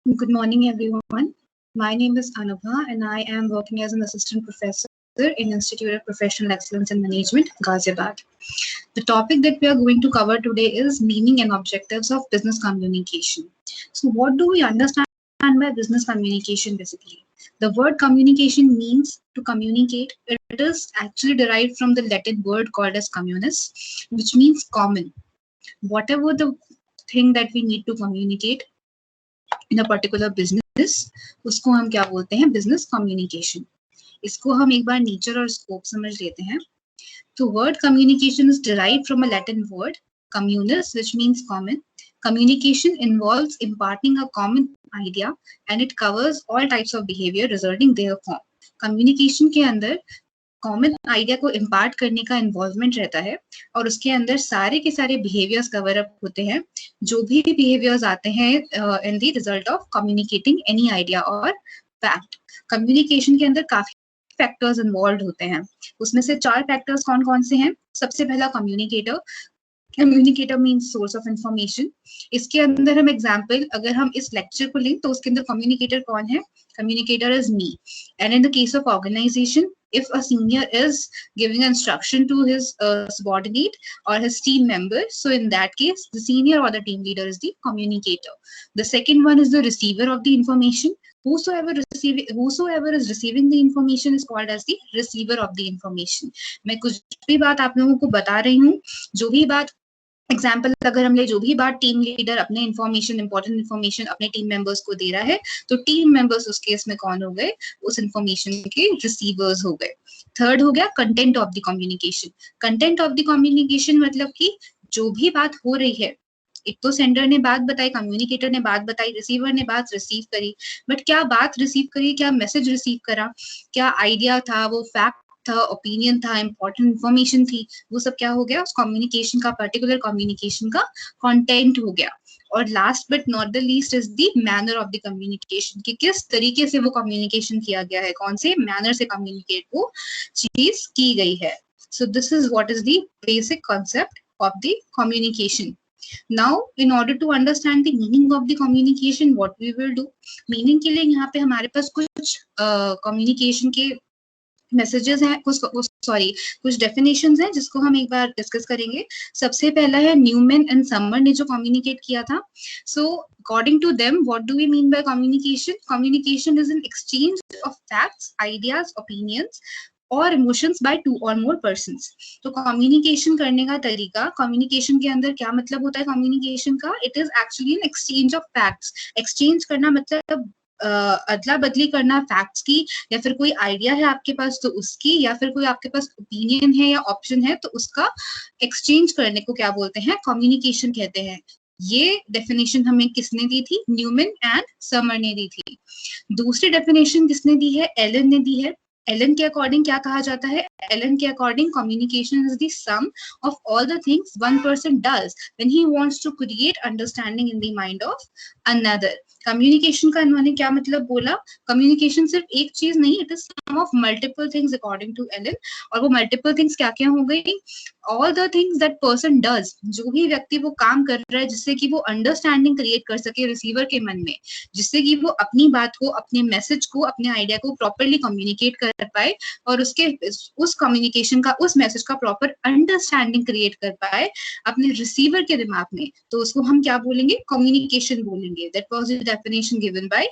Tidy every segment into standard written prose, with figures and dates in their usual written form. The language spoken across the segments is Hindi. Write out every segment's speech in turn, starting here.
Good morning, everyone. My name is Anubha, and I am working as an assistant professor in Institute of Professional Excellence in Management, Ghaziabad. The topic that we are going to cover today is meaning and objectives of business communication. So, what do we understand by business communication basically? The word communication means to communicate. It is actually derived from the Latin word called as communis, which means common. Whatever the thing that we need to communicate in a particular business उसको हम क्या बोलते हैं बिजनेस कम्युनिकेशन इसको हम एक बार नेचर और स्कोप समझ लेते हैं तो word communication is derived from a Latin word communis which means common. Communication involves imparting a common idea and it covers all types of behavior resulting therefrom. Communication के अंदर कॉमन आइडिया को इम्पार्ट करने का इन्वॉल्वमेंट रहता है और उसके अंदर सारे के सारे बिहेवियर्स कवर अप होते हैं जो भी बिहेवियर्स आते हैं in the result of communicating any idea और फैक्ट कम्युनिकेशन के अंदर काफी फैक्टर्स इन्वॉल्व होते हैं उसमें से 4 फैक्टर्स कौन कौन से हैं सबसे पहला communicator means source of information इसके अंदर हम एग्जाम्पल अगर हम इस लेक्चर को लें तो उसके अंदर कम्युनिकेटर कौन है communicator is me and in the case of organization if a senior is giving instruction to his subordinate or his team member so in that case the senior or the team leader is the communicator the second one is the receiver of the information whosoever is receiving the information is called as the receiver of the information मैं कुछ भी बात आप लोगों को बता रही हूँ जो भी बात एग्जाम्पल अगर हम ले जो भी बात टीम लीडर अपने इंपॉर्टेंट इन्फॉर्मेशन अपने टीम मेंबर्स को दे रहा है तो टीम मेंबर्स उस केस में कौन हो गए उस इंफॉर्मेशन के रिसीवर्स हो गए थर्ड हो गया कंटेंट ऑफ द कम्युनिकेशन मतलब कि जो भी बात हो रही है एक तो सेंडर ने बात बताई कम्युनिकेटर ने बात बताई रिसीवर ने बात रिसीव करी बट क्या बात रिसीव करी क्या मैसेज रिसीव करा क्या आइडिया था वो फैक्ट था ओपिनियन था इंपॉर्टेंट इन्फॉर्मेशन थी वो सब क्या हो गया उस कम्युनिकेशन का पर्टिकुलर कम्युनिकेशन का कंटेंट हो गया और last but not the least is the manner of the communication कि किस तरीके से वो कम्युनिकेशन किया गया है कौन से मैनर से कम्युनिकेट वो चीज की गई है so this is what is the basic concept of the communication now in order to understand the meaning of the communication what we will do meaning के लिए यहाँ पे हमारे पास कुछ communication के मैसेजेस हैं कुछ डेफिनेशंस हैं जिसको हम एक बार डिस्कस करेंगे सबसे पहला है न्यूमैन एंड समर ने जो कम्युनिकेट किया था so according to them what do we mean by communication is an exchange of facts ideas opinions और इमोशंस बाय 2 और मोर पर्सन्स तो कम्युनिकेशन करने का तरीका कम्युनिकेशन के अंदर क्या मतलब होता है कम्युनिकेशन का it is actually an exchange of facts exchange करना मतलब अदला बदली करना फैक्ट्स की या फिर कोई आइडिया है आपके पास तो उसकी या फिर कोई आपके पास ओपिनियन है या ऑप्शन है तो उसका एक्सचेंज करने को क्या बोलते हैं कम्युनिकेशन कहते हैं ये डेफिनेशन हमें किसने दी थी न्यूमैन एंड समर ने दी थी दूसरी डेफिनेशन किसने दी है एलन ने दी है एलन के अकॉर्डिंग क्या कहा जाता है एलन के according communication is the sum of all the things one person does when he wants to create understanding in the mind of another communication का इन्होंने क्या मतलब बोला कम्युनिकेशन सिर्फ एक चीज नहीं it is sum of multiple things according to Allen और वो मल्टीपल थिंग्स क्या क्या हो गई all the things that person does जो भी व्यक्ति वो काम कर रहा है जिससे कि वो अंडरस्टैंडिंग क्रिएट कर सके रिसीवर के मन में जिससे कि वो अपनी बात को अपने मैसेज को अपने आइडिया को प्रॉपरली कम्युनिकेट कर पाए और उसके उस कम्युनिकेशन का उस मैसेज का प्रॉपर अंडरस्टैंडिंग क्रिएट कर पाए अपने रिसीवर के दिमाग में तो उसको हम क्या बोलेंगे कम्युनिकेशन बोलेंगे that was the definition given by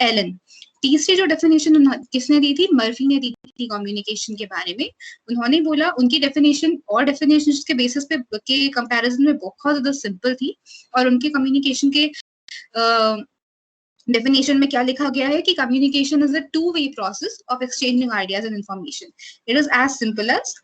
Allen तीसरी जो डेफिनेशन किसने दी थी मर्फी ने दी थी कम्युनिकेशन के बारे में उन्होंने बोला उनकी डेफिनेशन और डेफिनेशन के बेसिस पे के कंपैरिजन में बहुत ज्यादा सिंपल थी और उनके कम्युनिकेशन के definition में क्या लिखा गया है कि communication is a two-way process of exchanging ideas and information. It is as simple as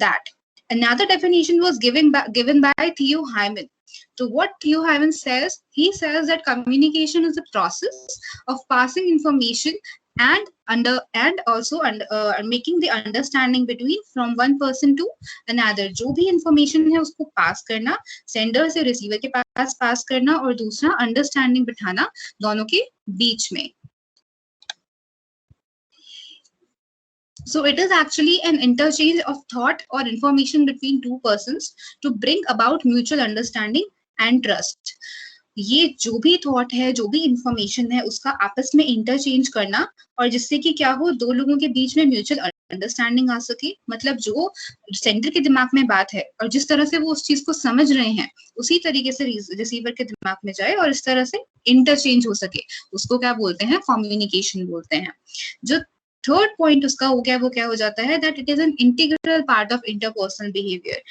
that. Another definition was given by Theo Hyman. So what Theo Hyman says, he says that communication is a process of passing information and also making the understanding between from one person to another. जो भी information है उसको pass करना, sender से receiver के पास pass करना और दूसरा understanding बिठाना दोनों के बीच में. So it is actually an interchange of thought or information between two persons to bring about mutual understanding and trust. ये जो भी थॉट है, जो भी इंफॉर्मेशन है, उसका आपस में इंटरचेंज करना, और जिससे कि क्या हो, दो लोगों के बीच में म्यूचुअल अंडरस्टैंडिंग आ सके। मतलब जो सेंडर के दिमाग में बात है और जिस तरह से वो उस चीज को समझ रहे हैं, उसी तरीके से रिसीवर के दिमाग में जाए और इस तरह से इंटरचेंज हो सके, उसको क्या बोलते हैं, कम्युनिकेशन बोलते हैं। जो थर्ड पॉइंट उसका हो गया, वो क्या हो जाता है, that it is an integral part of interpersonal behaviour.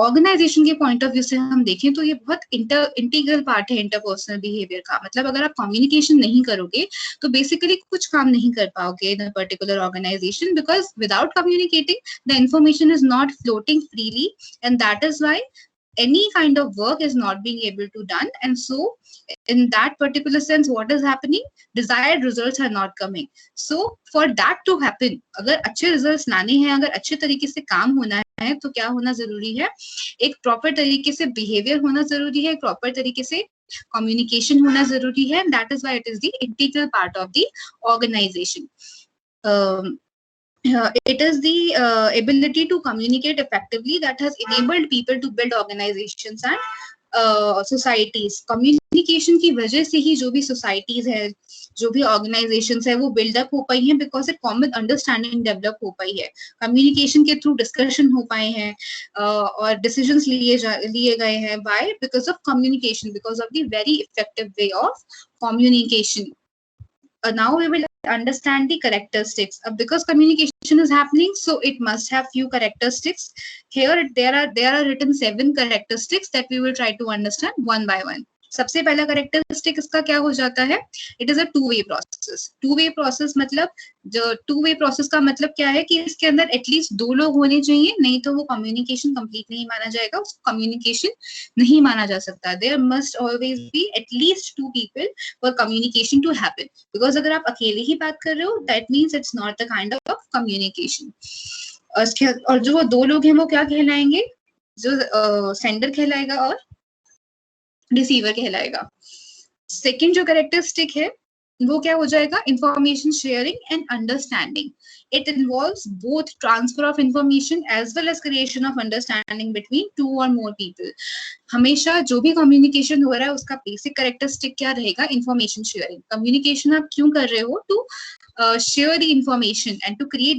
Organisation के पॉइंट ऑफ व्यू से हम देखें तो ये बहुत इंटीग्रल पार्ट है इंटरपर्सनल बिहेवियर का। मतलब अगर आप कम्युनिकेशन नहीं करोगे तो बेसिकली कुछ काम नहीं कर पाओगे in particular organisation, because without communicating the information is not floating freely, and that is why any kind of work is not being able to done. And so in that particular sense, what is happening, desired results are not coming. So for that to happen, अगर अच्छे results लाने हैं, अगर अच्छे तरीके से काम होना है, तो क्या होना जरूरी है, एक प्रॉपर तरीके से बिहेवियर होना जरूरी है, प्रॉपर तरीके से कम्युनिकेशन होना जरूरी है। That is why it is the integral part of the organisation. It is the ability to communicate effectively that has enabled people to build organizations and societies. Communication की वजह से ही जो भी societies है, जो भी organizations है, वो build up हो पाई हैं, because एक common understanding develop हो पाई है। communication के through discussion हो पाए हैं, और decisions लिए गए हैं। Why? Because of communication, because of the very effective way of communication. Now we will understand the characteristics. Because communication is happening, so it must have few characteristics. Here there are written 7 characteristics that we will try to understand one by one. सबसे पहला करेक्टरिस्टिक इसका क्या हो जाता है, it is a two way process. Two way process मतलब, जो टू वे प्रोसेस का मतलब क्या है कि इसके अंदर एटलीस्ट 2 लोग होने चाहिए, नहीं तो वो कम्युनिकेशन कंप्लीट नहीं माना जाएगा, उसको कम्युनिकेशन नहीं माना जा सकता। There must always be at least 2 people for communication to happen, because अगर आप अकेले ही बात कर रहे हो, that means it's not the kind of communication. और जो वो 2 लोग हैं वो क्या कहलाएंगे, जो सेंडर कहलाएगा और रिसीवर कहलाएगा। सेकंड जो कैरेक्टरिस्टिक है वो क्या हो जाएगा, information sharing and understanding. It involves both transfer of information as well as creation of understanding between 2 और मोर पीपल। हमेशा जो भी कम्युनिकेशन हो रहा है उसका बेसिक कैरेक्टरिस्टिक क्या रहेगा, इंफॉर्मेशन शेयरिंग। कम्युनिकेशन आप क्यों कर रहे हो, to share the information and to create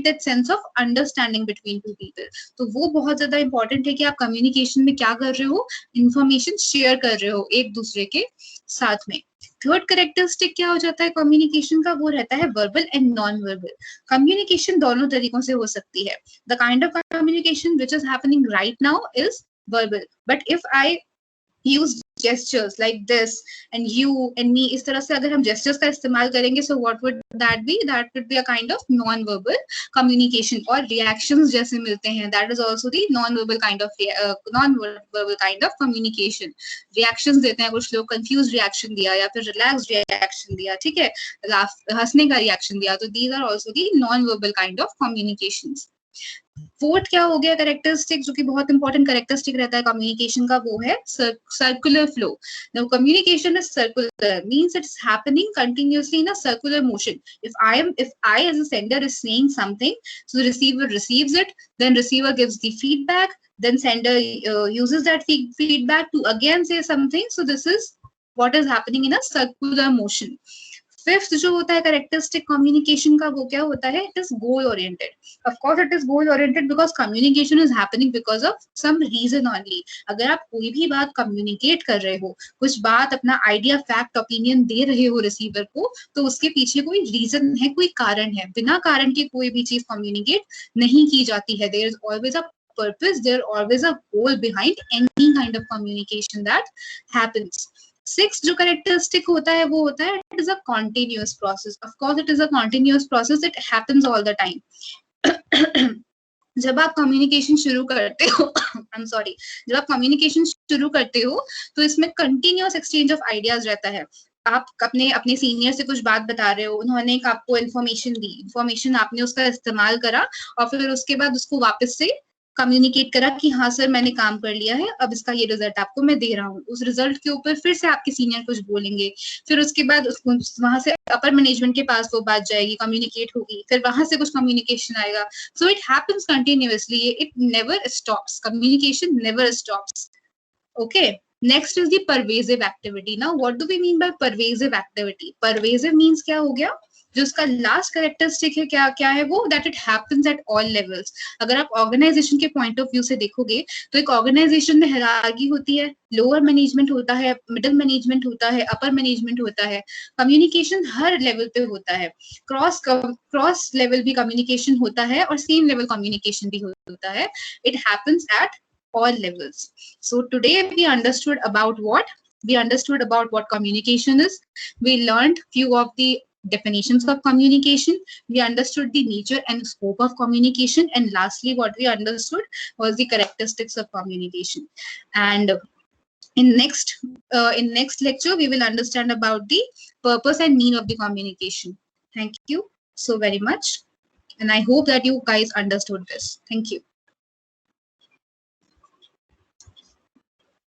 that sense of understanding between 2 people. तो वो बहुत ज्यादा इंपॉर्टेंट है कि आप कम्युनिकेशन में क्या कर रहे हो, इंफॉर्मेशन शेयर कर रहे हो एक दूसरे के साथ में। थर्ड कैरेक्टरिस्टिक क्या हो जाता है कम्युनिकेशन का, वो रहता है verbal and non verbal. Communication दोनों तरीकों से हो सकती है। The kind of communication which is happening right now is verbal, but if I use gestures like this and you and me, इस तरह से अगर हम gestures का इस्तेमाल करेंगे, so what would that be? That would be a kind of non-verbal communication. और reactions जैसे मिलते हैं, that is also the non-verbal kind of communication. Reactions देते हैं, कुछ लोग confused reaction दिया या फिर relaxed reaction दिया, ठीक है, हंसने का reaction दिया, तो these are also the non-verbal kind of communications. Fourth क्या हो गया कैरेक्टरिस्टिक, जो कि बहुत इंपॉर्टेंट कैरेक्टरिस्टिक रहता है कम्युनिकेशन का, वो है circular flow. Now communication is circular, means it's happening continuously in a circular motion. if I as a sender is saying something, so the receiver receives it, then receiver gives the feedback, then sender uses that feedback to again say something. So this is what is happening in a circular motion. Fifth जो होता है कैरेक्टरिस्टिक कम्युनिकेशन का, वो क्या होता है, it is goal oriented. Of course it is goal oriented because communication is happening because of some reason only. अगर आप कोई भी बात कम्युनिकेट कर रहे हो, कुछ बात अपना आइडिया, फैक्ट, ओपिनियन दे रहे हो रिसीवर को, तो उसके पीछे कोई रीजन है, कोई कारण है। बिना कारण के कोई भी चीज कम्युनिकेट नहीं की जाती है। There is always a purpose, there always a goal behind any kind of communication that happens. Six जो कैरेक्टरिस्टिक होता है वो होता है, it is a continuous process. Of course it is a continuous process, it happens all the time. जब आप कम्युनिकेशन शुरू करते हो आई एम सॉरी, जब आप कम्युनिकेशन शुरू करते हो तो इसमें कंटिन्यूअस एक्सचेंज ऑफ आइडियाज रहता है। आप अपने अपने सीनियर से कुछ बात बता रहे हो, उन्होंने आपको इन्फॉर्मेशन दी, इन्फॉर्मेशन आपने उसका इस्तेमाल करा और फिर उसके बाद उसको वापस से कम्युनिकेट करा कि हाँ सर मैंने काम कर लिया है, अब इसका ये रिजल्ट आपको मैं दे रहा हूँ। उस रिजल्ट के ऊपर फिर से आपके सीनियर कुछ बोलेंगे, फिर उसके बाद वहां से अपर मैनेजमेंट के पास वो बात जाएगी, कम्युनिकेट होगी, फिर वहां से कुछ कम्युनिकेशन आएगा। So it happens continuously, it never stops, communication never stops. Okay, Next is the pervasive activity. Now, what do we mean by pervasive activity? Pervasive means क्या हो गया? जो उसका लास्ट कैरेक्टरिस्टिक है क्या क्या है वो, that it happens at all levels. अगर आप ऑर्गेनाइजेशन के पॉइंट ऑफ व्यू से देखोगे तो एक ऑर्गेनाइजेशन में हायरार्की होती है, लोअर मैनेजमेंट होता है, मिडिल मैनेजमेंट होता है, अपर मैनेजमेंट होता है. कम्युनिकेशन हर लेवल पे होता है, क्रॉस लेवल भी कम्युनिकेशन होता है और सेम लेवल कम्युनिकेशन भी होता है. It happens at all levels. So today we understood about what communication is. We learned few of the definitions of communication. We understood the nature and scope of communication, and lastly what we understood was the characteristics of communication. And in next lecture we will understand about the purpose and meaning of the communication. Thank you so very much, and I hope that you guys understood this. Thank you.